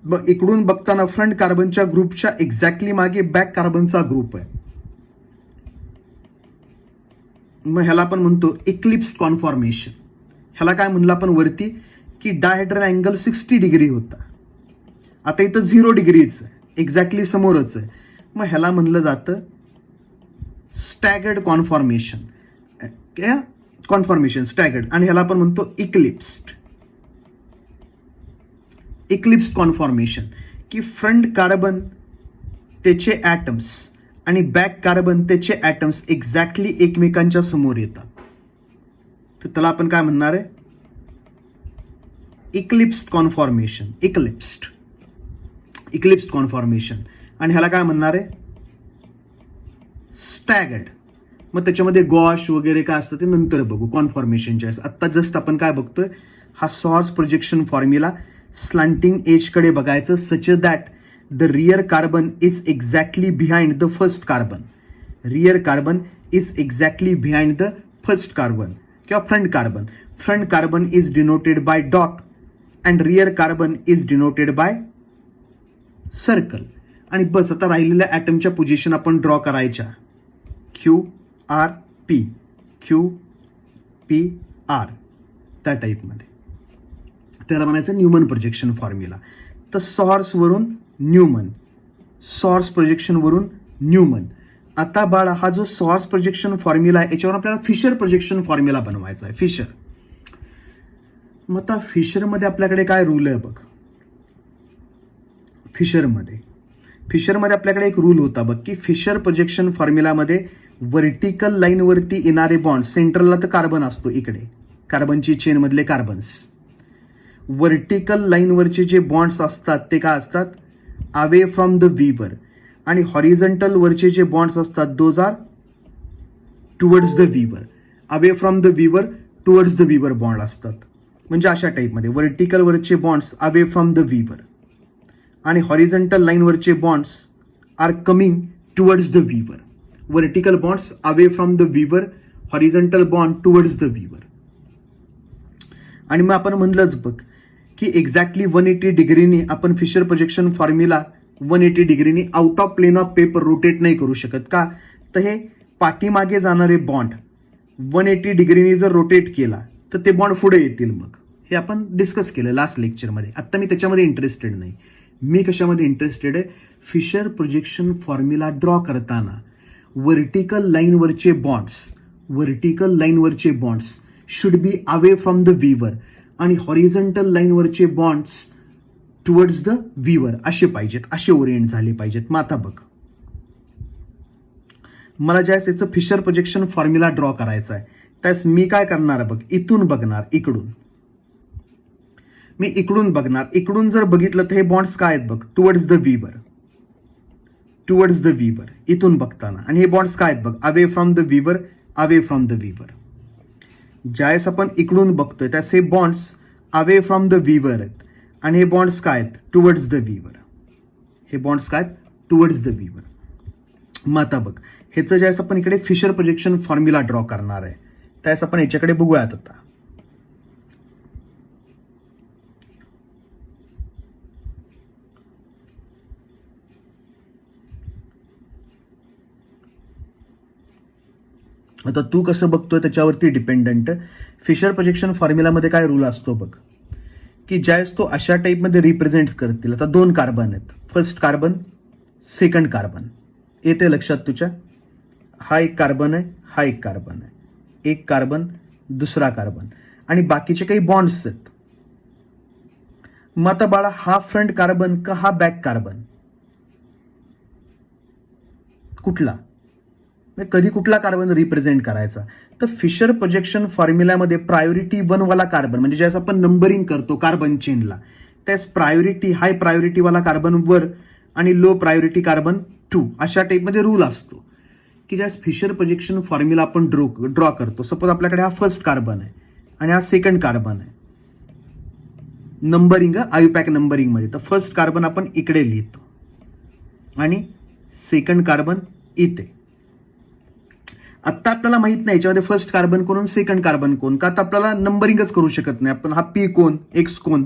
मग इकडून बघताना फ्रंट कार्बनच्या ग्रुपच्या एक्झॅक्टली मागे बॅक कार्बनचा ग्रुप आहे. मग ह्याला आपण म्हणतो इक्लिप्स कॉन्फॉर्मेशन. ह्याला काय म्हणलं आपण वरती, की डायहेड्रल अँगल 60 डिग्री होता, आता इथं 0 डिग्रीच आहे, एक्झॅक्टली समोरच आहे. मग ह्याला म्हणलं जातं स्टॅगर्ड कॉन्फॉर्मेशन. स्टॅगर्ड. आणि ह्याला आपण म्हणतो इक्लिप्स कॉन्फॉर्मेशन, की फ्रंट कार्बन त्याचे ॲटम्स आणि बॅक कार्बन त्याचे ॲटम्स एक्झॅक्टली एकमेकांच्या समोर येतात, तर त्याला आपण काय म्हणणार आहे, इक्लिप्स्ड कॉन्फॉर्मेशन. Eclipsed conformation. आणि ह्याला काय म्हणणार आहे, स्टॅगर्ड. मग त्याच्यामध्ये गॉश वगैरे काय असतं ते नंतर बघू कॉन्फॉर्मेशनच्या. आत्ता जस्ट आपण काय बघतोय, हा सॉर्स प्रोजेक्शन फॉर्म्युला स्लँटिंग एजकडे बघायचं, such that the rear carbon is exactly behind the first carbon. Rear carbon is exactly behind the first carbon किंवा front carbon. Front carbon is denoted by dot and rear carbon is denoted by circle. आणि बस आता राहिलेल्या ॲटमच्या position आपण draw करायच्या, QRP QPR त्या टाईपमध्ये. त्याला म्हणायचं न्यूमन प्रोजेक्शन फॉर्म्युला. तर सॉर्सवरून न्यूमन, सॉर्स प्रोजेक्शनवरून न्यूमन. आता बाळा हा जो सॉर्स प्रोजेक्शन फॉर्म्युला आहे याच्यावर आपल्याला फिशर प्रोजेक्शन फॉर्म्युला बनवायचा आहे. फिशर. मग आता फिशरमध्ये आपल्याकडे काय रूल आहे बघ. फिशरमध्ये आपल्याकडे एक रूल होता बघ, की फिशर प्रोजेक्शन फॉर्म्युलामध्ये व्हर्टिकल लाईनवरती येणारे बॉन्ड, सेंट्रलला तर कार्बन असतो, इकडे कार्बनची चेनमधले कार्बन्स, व्हर्टिकल लाईनवरचे जे बॉन्ड्स असतात ते काय असतात, अवे फ्रॉम द व्हीवर, आणि हॉरिझॉन्टल वरचे जे बॉन्ड्स असतात दोज आर टुवर्ड्स द व्हीवर. अवे फ्रॉम द व्हीवर, टुवर्ड्स द व्हीवर बॉन्ड असतात. म्हणजे अशा टाईपमध्ये व्हर्टिकल वरचे bonds away from the viewer आणि हॉरिझॉन्टल लाईनवरचे bonds are coming towards the viewer. Vertical bonds away from the viewer, horizontal bond towards the viewer. आणि मग आपण म्हणलंच बघ की एक्झॅक्टली 180 डिग्रीनी आपण फिशर प्रोजेक्शन फॉर्म्युला 180 डिग्रीनी out of plane of paper rotate नाही करू शकत. का तर हे पाठीमागे जाणारे बॉन्ड 180 डिग्रीनी जर रोटेट केला तर ते बॉन्ड पुढे येतील. मग हे आपण डिस्कस केलं लास्ट लेक्चरमध्ये. आत्ता मी त्याच्यामध्ये इंटरेस्टेड नाही. मी कशामध्ये इंटरेस्टेड आहे, फिशर प्रोजेक्शन फॉर्म्युला ड्रॉ करताना व्हर्टिकल लाईनवरचे bonds should be away from the viewer आणि हॉरिझॉन्टल लाईनवरचे बॉन्ड्स टुवर्ड्स द व्हीवर असे पाहिजेत, असे ओरिएंट झाले पाहिजेत. मग आता बघ, मला ज्यावेळेस याचं फिशर प्रोजेक्शन फॉर्म्युला ड्रॉ करायचा आहे त्यावेळेस मी काय करणार बघ, इथून बघणार, इकडून बघणार. इकडून जर बघितलं तर हे बॉन्ड्स काय आहेत बघ, टुवर्ड्स द व्हीवर इथून बघताना. आणि हे बॉन्ड्स काय आहेत बघ, अवे फ्रॉम द व्हीवर. ज्यावेळेस आपण इकडून बघतोय त्यास हे बॉन्ड्स अवे फ्रॉम द व्हीवर आहेत आणि हे बॉन्ड्स काय आहेत, टुवर्ड्स द व्हीवर. मग आता बघ, ह्याचं ज्यावेळेस आपण इकडे फिशर प्रोजेक्शन फॉर्म्युला ड्रॉ करणार आहे त्यावेळेस आपण याच्याकडे बघूयात. आता तू कसं बघतोय त्याच्यावरती डिपेंडंट. फिशर प्रोजेक्शन फॉर्म्युलामध्ये काय रूल असतो बघ, की ज्यावेळेस तो अशा टाईपमध्ये रिप्रेझेंट करतील. आता 2 कार्बन आहेत, फर्स्ट कार्बन, सेकंड कार्बन. येते लक्षात तुझ्या, हा एक कार्बन आहे, हा एक कार्बन आहे, एक कार्बन, दुसरा कार्बन, आणि बाकीचे काही बॉन्ड्स आहेत. मग आता बाळा, हा फ्रंट कार्बन का हा बॅक कार्बन, कुठला, कधी कुठला कार्बन रिप्रेझेंट करायचा. तर फिशर प्रोजेक्शन फॉर्म्युलामध्ये प्रायोरिटी 1 वाला कार्बन, म्हणजे ज्यावेळेस आपण नंबरिंग करतो कार्बन चेनला त्यास प्रायोरिटी, हाय प्रायोरिटीवाला कार्बन 1 आणि लो प्रायोरिटी कार्बन 2 अशा टाईपमध्ये रूल असतो. की ज्यावेळेस फिशर प्रोजेक्शन फॉर्म्युला आपण ड्रॉ करतो, सपोज आपल्याकडे हा फर्स्ट कार्बन आहे आणि हा सेकंड कार्बन आहे, नंबरिंग आयुपॅक नंबरिंगमध्ये. तर फर्स्ट कार्बन आपण इकडे लिहितो आणि सेकंड कार्बन इथे. आत्ता आपल्याला माहित नाही याच्यामध्ये फर्स्ट कार्बन कोण, सेकंड कार्बन कोण, का आता आपल्याला नंबरिंगच करू शकत नाही आपण. हा पी कोण, एक्स कोण,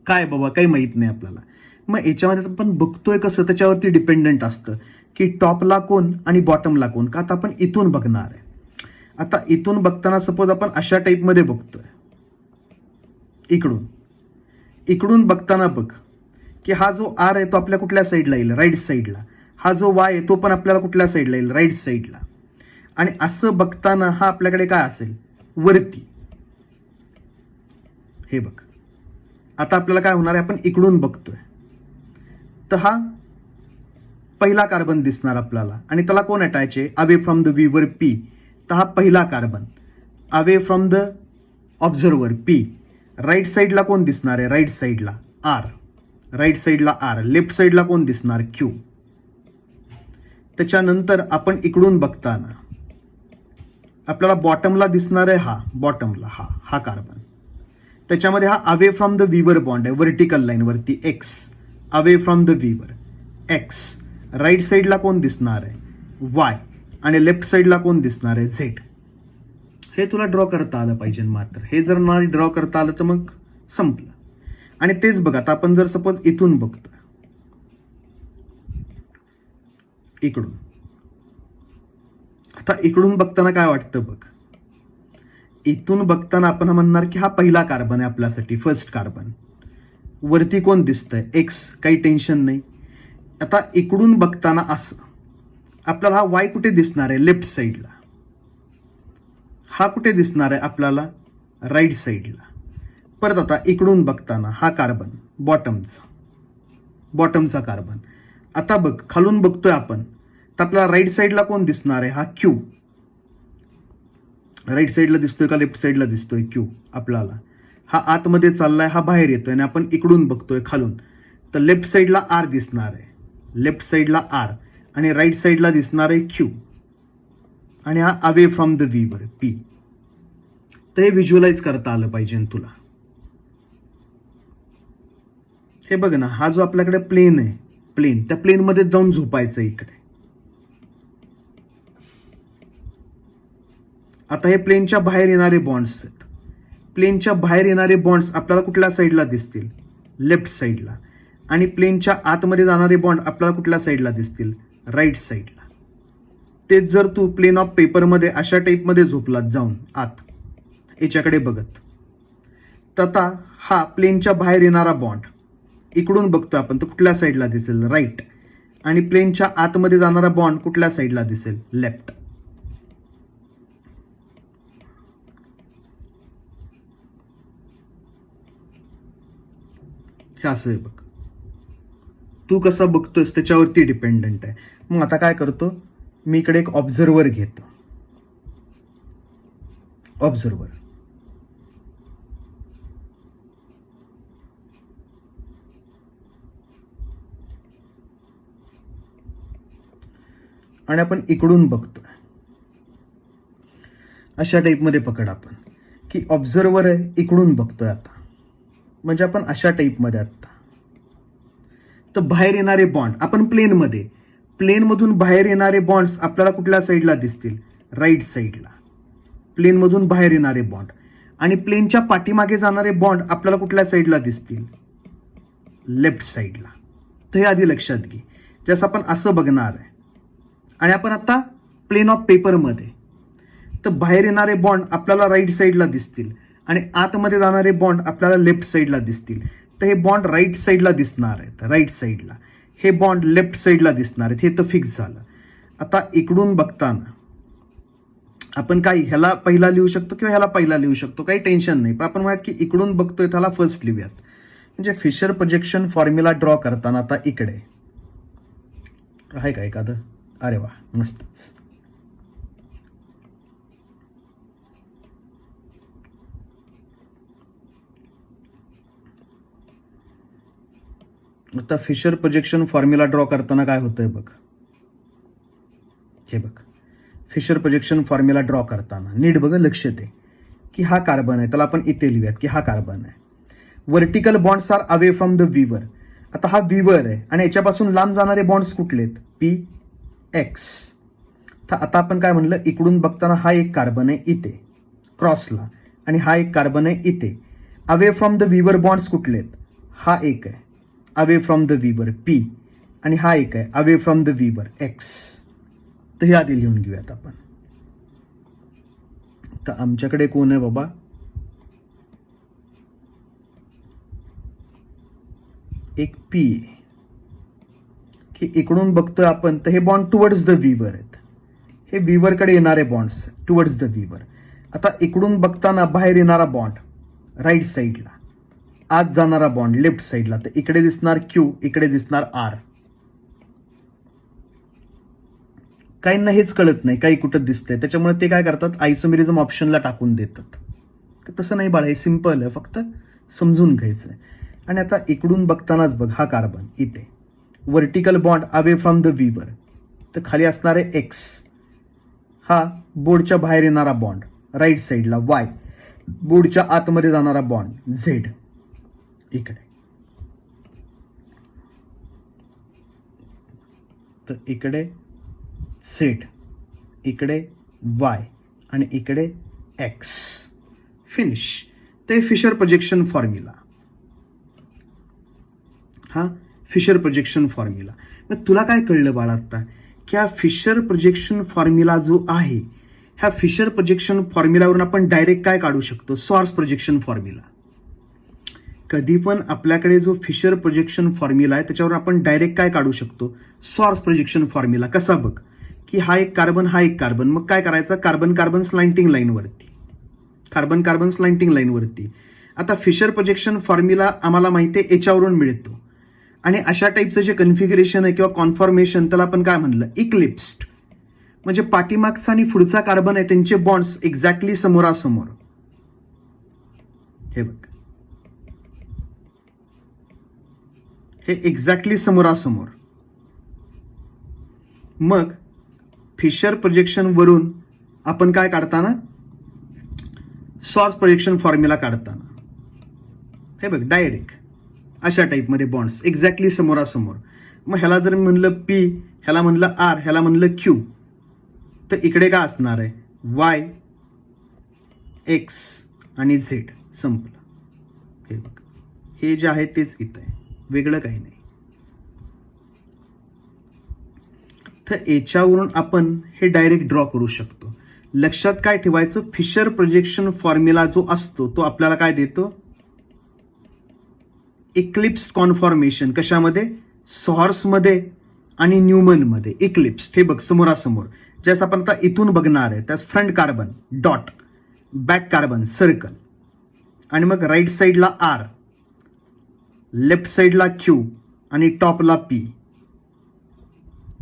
काय बाबा काही माहित नाही आपल्याला. मग याच्यामध्ये आपण बघतोय कसं, त्याच्यावरती डिपेंडंट असतं की टॉपला कोण आणि बॉटमला कोण. का आता आपण इथून बघणार आहे. आता इथून बघताना सपोज आपण अशा टाईपमध्ये बघतोय, इकडून बघताना बघ की हा जो आर आहे तो आपल्या कुठल्या साईडला येईल, राईट साईडला. हा जो वाय आहे तो पण आपल्याला कुठल्या साईडला येईल, राईट साईडला. आणि असं बघताना हा आपल्याकडे काय असेल, वरती. हे बघ, आता आपल्याला काय होणार आहे, आपण इकडून बघतोय तर हा पहिला कार्बन दिसणार आपल्याला आणि त्याला कोण अटॅच आहे, away from the viewer P. तर हा पहिला carbon away from the observer P. Right साईडला कोण दिसणार आहे, राईट साईडला आर, लेफ्ट साईडला कोण दिसणार, क्यू. त्याच्यानंतर आपण इकडून बघताना आपल्याला बॉटमला दिसणार आहे हा कार्बन. त्याच्यामध्ये हा away from the viewer bond आहे, व्हर्टिकल लाईनवरती X, away from the viewer X. Right साईडला कोण दिसणार आहे, वाय, आणि लेफ्ट साईडला कोण दिसणार आहे, झेड. हे तुला ड्रॉ करता आलं पाहिजे. मात्र हे जर नाही ड्रॉ करता आलं तर मग संपलं. आणि तेच बघा, आता आपण जर सपोज इथून बघतोय, इकडून, आता इकडून बघताना काय वाटतं बघ, इथून बघताना आपण म्हणणार की हा पहिला कार्बन आहे आपल्यासाठी, फर्स्ट कार्बन. वरती कोण दिसतंय, एक्स, काही टेन्शन नाही. आता इकडून बघताना असं आपल्याला हा वाय कुठे दिसणार आहे, लेफ्ट साईडला. हा कुठे दिसणार आहे आपल्याला, राईट साईडला. परत आता इकडून बघताना हा कार्बन बॉटमचा कार्बन. आता बघ, खालून बघतोय आपण तर आपल्याला राईट साईडला कोण दिसणार आहे, हा क्यू. राईट साईडला दिसतोय का लेफ्ट साईडला दिसतोय, क्यू आपल्याला. हा आतमध्ये चाललाय, हा बाहेर येतोय आणि आपण इकडून बघतोय खालून, तर लेफ्ट साईडला आर दिसणार आहे, लेफ्ट साईडला आर, आणि राईट साईडला दिसणार आहे क्यू, आणि हा away from the viewer P. तर हे व्हिज्युअलाइज करता आलं पाहिजे तुला. हे बघ ना, हा जो आपल्याकडे प्लेन आहे, प्लेन, त्या प्लेनमध्ये जाऊन झोपायचं इकडे. आता हे प्लेनच्या बाहेर येणारे बॉन्ड्स आहेत. प्लेनच्या बाहेर येणारे बॉन्ड्स आपल्याला कुठल्या साईडला दिसतील? लेफ्ट साईडला. आणि प्लेनच्या आतमध्ये जाणारे बॉन्ड आपल्याला कुठल्या साईडला दिसतील? राईट साईडला. तेच जर तू प्लेन ऑफ पेपरमध्ये अशा टाईपमध्ये झोपलात जाऊन आत याच्याकडे बघत, तर आता हा प्लेनच्या बाहेर येणारा बॉन्ड इकडून बघतो आपण, तर कुठल्या साईडला दिसेल? राईट. आणि प्लेनच्या आतमध्ये जाणारा बॉन्ड कुठल्या साईडला दिसेल? लेफ्ट. हे असं आहे बघ. तू कसं बघतोस त्याच्यावरती डिपेंडंट आहे. मग आता काय करतो मी, इकडे एक ऑब्झर्वर घेतो. ऑब्झर्वर, आणि आपण इकडून बघतोय अशा टाईपमध्ये पकड आपण, की ऑब्झर्वर आहे, इकडून बघतोय आता, म्हणजे आपण अशा टाईपमध्ये आत्ता. तर बाहेर येणारे बॉन्ड आपण प्लेनमध्ये, प्लेनमधून बाहेर येणारे बॉन्ड्स आपल्याला कुठल्या साईडला दिसतील? राईट साईडला. प्लेनमधून बाहेर येणारे बॉन्ड. आणि प्लेनच्या पाठीमागे जाणारे बॉन्ड आपल्याला कुठल्या साईडला दिसतील? लेफ्ट साईडला. तर हे आधी लक्षात घे. जसं आपण असं बघणार आहे आणि आपण आता प्लेन ऑफ पेपरमध्ये, तर बाहेर येणारे बॉन्ड आपल्याला राईट साईडला दिसतील आणि आतमध्ये जाणारे बॉन्ड आपल्याला लेफ्ट साईडला दिसतील. तर हे बॉन्ड राईट साईडला दिसणार आहेत, राईट साईडला. हे बॉन्ड लेफ्ट साईडला दिसणार आहेत. हे तर फिक्स झालं. आता इकडून बघताना आपण काय ह्याला पहिला लिहू शकतो किंवा ह्याला पहिला लिहू शकतो, काही टेन्शन नाही. पण आपण म्हणत की इकडून बघतोय त्याला फर्स्ट लिहूयात. म्हणजे फिशर प्रोजेक्शन फॉर्म्युला ड्रॉ करताना आता इकडे आहे का एखादं? अरे वा, मस्तच. आता फिशर प्रोजेक्शन फॉर्म्युला ड्रॉ करताना काय होतंय बघ. हे बघ, फिशर प्रोजेक्शन फॉर्म्युला ड्रॉ करताना नीट बघ, लक्ष दे की हा कार्बन आहे, त्याला आपण इथे लिहूयात की हा कार्बन आहे. Vertical bonds are away from the viewer. आता हा व्हीवर आहे आणि याच्यापासून लांब जाणारे बॉन्ड्स कुठले आहेत? P x. तर आता आपण काय म्हणलं, इकडून बघताना हा एक कार्बन आहे इथे क्रॉसला आणि हा एक कार्बन आहे इथे. अवे फ्रॉम द व्हीवर बॉन्ड्स कुठले आहेत? हा एक आहे away from the viewer P, आणि हा एक आहे away from the viewer x. तर हे आधी लिहून घेऊयात आपण. तर आमच्याकडे कोण आहे बाबा? एक पी, की इकडून बघतोय आपण, तर हे बॉन्ड टुवर्ड्स द व्हीवर आहेत. हे व्हीवरकडे येणारे बॉन्ड्स टुवर्ड्स द व्हीवर. आता इकडून बघताना बाहेर येणारा बॉन्ड राईट साईडला, आत जाणारा बॉन्ड लेफ्ट साईडला. तर इकडे दिसणार क्यू, इकडे दिसणार आर. काहींना हेच कळत नाही, काही कुठं दिसतंय, त्याच्यामुळे ते काय करतात, आयसोमेरिझम ऑप्शनला टाकून देतात. तर तसं नाही बाळा, हे सिम्पल आहे, फक्त समजून घ्यायचं आहे. आणि आता इकडून बघतानाच बघ, हा कार्बन इथे vertical bond away from the viewer, तर खाली असणारे एक्स. हा बोर्डच्या बाहेर येणारा बॉन्ड राईट साईडला वाय, बोर्डच्या आतमध्ये जाणारा बॉन्ड झेड इकडे. तर इकडे झेड, इकडे वाय आणि इकडे एक्स. फिनिश. ते फिशर प्रोजेक्शन फॉर्म्युला. हा फिशर प्रोजेक्शन फॉर्म्युला. मग तुला काय कळलं बाळा आता, की हा फिशर प्रोजेक्शन फॉर्म्युला जो आहे, ह्या फिशर प्रोजेक्शन फॉर्म्युलावरून आपण डायरेक्ट काय काढू शकतो? Swords projection formula. कधी पण आपल्याकडे जो फिशर प्रोजेक्शन फॉर्म्युला आहे त्याच्यावर आपण डायरेक्ट काय काढू शकतो? Swords projection formula. कसा बघ, की हा एक कार्बन, हा एक कार्बन, मग काय करायचं, कार्बन कार्बन स्लाइंटिंग लाईनवरती, कार्बन कार्बन स्लाइंटिंग लाईनवरती. आता फिशर प्रोजेक्शन फॉर्म्युला आम्हाला माहिती आहे याच्यावरून मिळतो. आणि अशा टाईपचं जे कन्फिगरेशन आहे किंवा कॉन्फॉर्मेशन, त्याला आपण काय म्हणलं, इक्लिप्स्ड. म्हणजे पाठीमागचा आणि पुढचा कार्बन आहे त्यांचे बॉन्ड्स एक्झॅक्टली समोरासमोर. हे बघ, हे एक्झॅक्टली समोरासमोर. मग फिशर प्रोजेक्शन वरून आपण काय काढताना सॉर्स प्रोजेक्शन फॉर्म्युला काढताना हे बघ डायरेक्ट अशा टाईपमध्ये बॉन्ड्स एक्झॅक्टली समोरासमोर. मग ह्याला जर म्हणलं पी, ह्याला म्हणलं आर, ह्याला म्हणलं क्यू, तर इकडे काय असणार आहे वाय, एक्स आणि झेड. संपलं. हे बघ हे जे आहे तेच इथं आहे, वेगळं काही नाही. तर याच्यावरून आपण हे डायरेक्ट ड्रॉ करू शकतो. लक्षात काय ठेवायचं, फिशर प्रोजेक्शन फॉर्म्युला जो असतो तो आपल्याला काय देतो, इक्लिप्स कॉन्फॉर्मेशन. कशामध्ये, सॉर्समध्ये आणि न्यूमनमध्ये. इक्लिप्स हे बघ समोरासमोर. ज्यास आपण आता इथून बघणार आहे त्यास front carbon dot, back carbon circle, आणि मग राईट साईडला आर, लेफ्ट साईडला क्यू आणि टॉपला पी.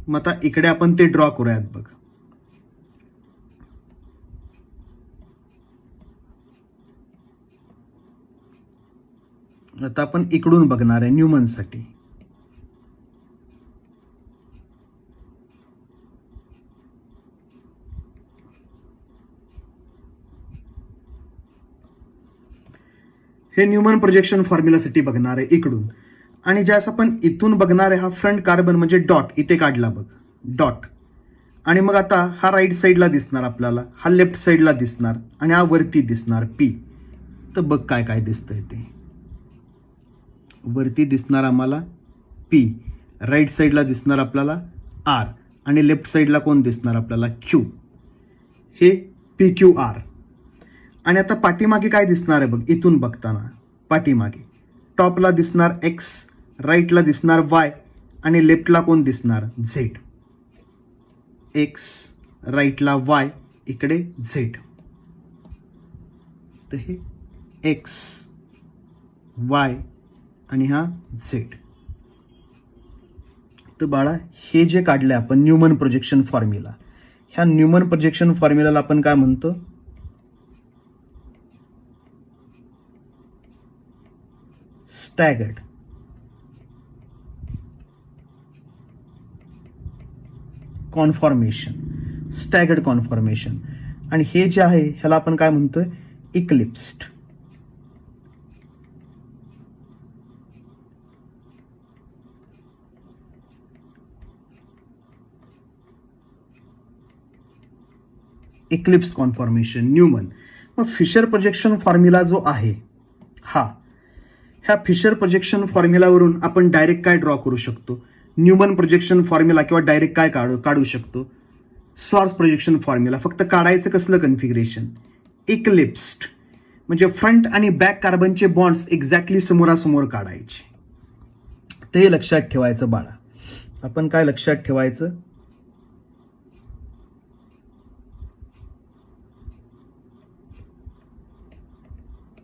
मग आता इकडे आपण ते ड्रॉ करूयात बघ. आता आपण इकडून बघणार आहे न्यूमनसाठी. हे न्यूमन प्रोजेक्शन फॉर्म्युलासाठी बघणार आहे इकडून. आणि ज्यास आपण इथून बघणार आहे हा फ्रंट कार्बन म्हणजे डॉट इथे काढला बघ, डॉट. आणि मग आता हा राईट साईडला दिसणार आपल्याला, हा लेफ्ट साईडला दिसणार आणि हा वरती दिसणार पी. तर बघ काय काय दिसतंय ते. वरती दिसणार आम्हाला पी, राईट साईडला दिसणार आपल्याला आर आणि लेफ्ट साईडला कोण दिसणार आपल्याला क्यू. हे पी क्यू आर. आणि आता पाठीमागे काय दिसणार आहे बघ, इथून बघताना पाठीमागे टॉपला दिसणार एक्स, राईटला दिसणार वाय आणि लेफ्टला कोण दिसणार झेड. एक्स, राईटला वाय, इकडे झेड. तर हे एक्स, वाय आणि हा झेड. तर बाळा हे जे काढले आपण न्यूमन प्रोजेक्शन फॉर्म्युला, ह्या न्यूमन प्रोजेक्शन फॉर्म्युलाला आपण काय म्हणतो, स्टॅगर्ड कॉन्फॉर्मेशन. Staggered conformation. आणि हे जे आहे ह्याला आपण काय म्हणतोय, इक्लिप्स्ड. Eclipse conformation Newman. मग फिशर प्रोजेक्शन फॉर्म्युला जो आहे ह्या फिशर प्रोजेक्शन फॉर्म्युलावरून आपण डायरेक्ट काय ड्रॉ करू शकतो, न्यूमन प्रोजेक्शन फॉर्म्युला, किंवा डायरेक्ट काय काढू शकतो, सॉर्स प्रोजेक्शन फॉर्म्युला. फक्त काढायचं कसलं कन्फिगरेशन, इक्लिप्स्ड. म्हणजे फ्रंट आणि बॅक कार्बनचे बॉन्ड्स एक्झॅक्टली समोरासमोर काढायचे. ते लक्षात ठेवायचं बाळा. आपण काय लक्षात ठेवायचं,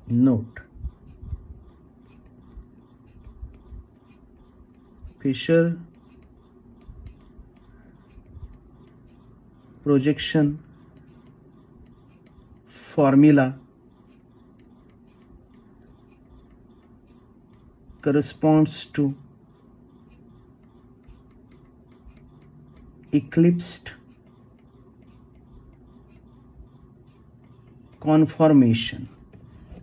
note, Fisher projection formula corresponds to eclipsed conformation.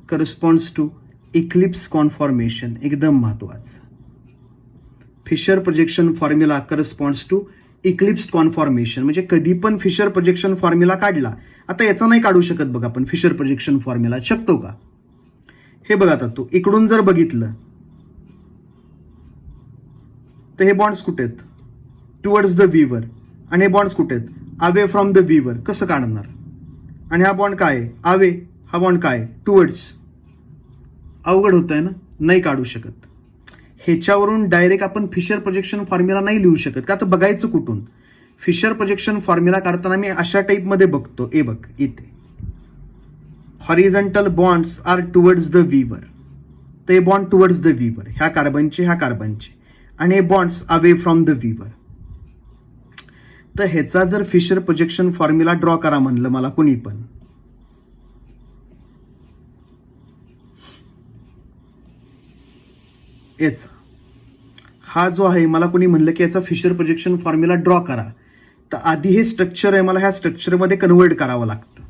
corresponds to eclipse conformation. एकदम महत्वाचं. Fisher projection formula corresponds to eclipsed conformation. म्हणजे कधी पण फिशर प्रोजेक्शन फॉर्म्युला काढला, आता याचा नाही काढू शकत बघ आपण फिशर प्रोजेक्शन फॉर्म्युला, शकतो का, हे बघ. आता तू इकडून जर बघितलं तर हे बॉन्ड्स कुठे आहेत, टुवर्ड्स द व्हीवर. आणि हे बॉन्ड्स कुठे आहेत, अवे फ्रॉम द व्हीवर. कसं काढणार, आणि हा बॉन्ड काय आहे अवे, हा बॉन्ड काय टुवर्ड्स. अवघड होत आहे ना, नाही काढू शकत. ह्याच्यावरून डायरेक्ट आपण फिशर प्रोजेक्शन फॉर्म्युला नाही लिहू शकत का. तर बघायचं कुठून, फिशर प्रोजेक्शन फॉर्म्युला काढताना मी अशा टाईपमध्ये बघतो. ए बघ इथे horizontal bonds are towards the viewer. तर हे बॉन्ड टुवर्ड्स द व्हीवर, ह्या कार्बनचे ह्या कार्बनचे, आणि हे bonds away from the viewer. तर ह्याचा जर फिशर प्रोजेक्शन फॉर्म्युला ड्रॉ करा म्हणलं मला कुणी पण, याचा हा जो आहे मला कोणी म्हणलं की याचा फिशर प्रोजेक्शन फॉर्म्युला ड्रॉ करा, तर आधी हे स्ट्रक्चर आहे, मला ह्या स्ट्रक्चरमध्ये कन्व्हर्ट करावं लागतं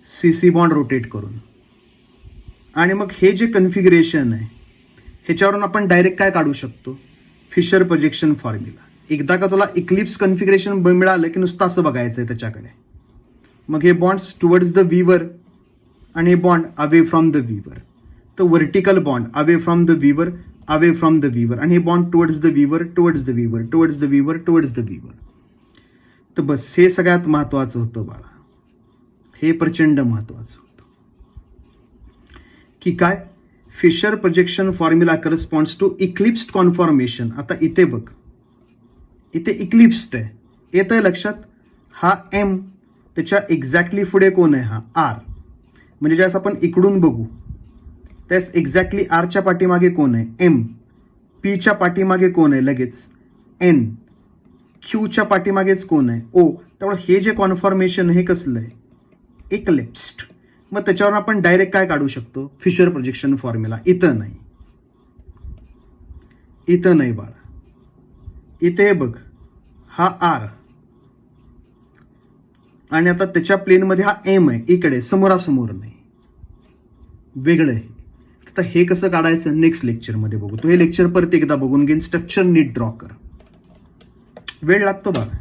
CC बॉन्ड रोटेट करून. आणि मग हे जे कन्फिगरेशन आहे ह्याच्यावरून आपण डायरेक्ट काय काढू शकतो, फिशर प्रोजेक्शन फॉर्म्युला. एकदा का तुला इक्लिप्स कन्फिगरेशन मिळालं की नुसतं असं बघायचं आहे त्याच्याकडे. मग हे बॉन्ड्स टुवर्ड्स द व्हीवर आणि हे bond away from the viewer. तर vertical bond away from the व्हीवर, अवे फ्रॉम द व्हीवर, आणि हे बॉन्ड टुवर्ड्स द व्हीवर, टुवर्ड्स द व्हीवर, टुवर्ड्स द व्हीवर, टुवर्ड्स द व्हीवर. तर बस हे सगळ्यात महत्त्वाचं होतं बाळा, हे प्रचंड महत्त्वाचं होतं की काय, Fisher projection formula corresponds to eclipsed conformation. आता इथे बघ, इथे इक्लिप्स्ड आहे, येत आहे लक्षात. हा M, त्याच्या एक्झॅक्टली पुढे कोण आहे, हा R. म्हणजे ज्यावेळेस आपण इकडून बघू त्यास एक्झॅक्टली आरच्या पाठीमागे कोण आहे, M. Pच्या पाठीमागे कोण आहे, लगेच N. Qच्या पाठीमागेच कोण आहे, O. त्यामुळे हे जे कॉन्फॉर्मेशन हे कसलं आहे, इक्लिप्स्ड. मग त्याच्यावर आपण डायरेक्ट काय काढू शकतो, फिशर प्रोजेक्शन फॉर्म्युला. इथं नाही, इथं नाही बाळा, इथे बघ हा R आणि आता त्याच्या प्लेनमध्ये हा M आहे, इकडे समोरासमोर नाही, वेगळं आहे. आता हे कसं काढायचं नेक्स्ट लेक्चरमध्ये बघू. तो हे लेक्चर परत एकदा बघून घेईन, स्ट्रक्चर नीट ड्रॉ कर, वेळ लागतो बाळा.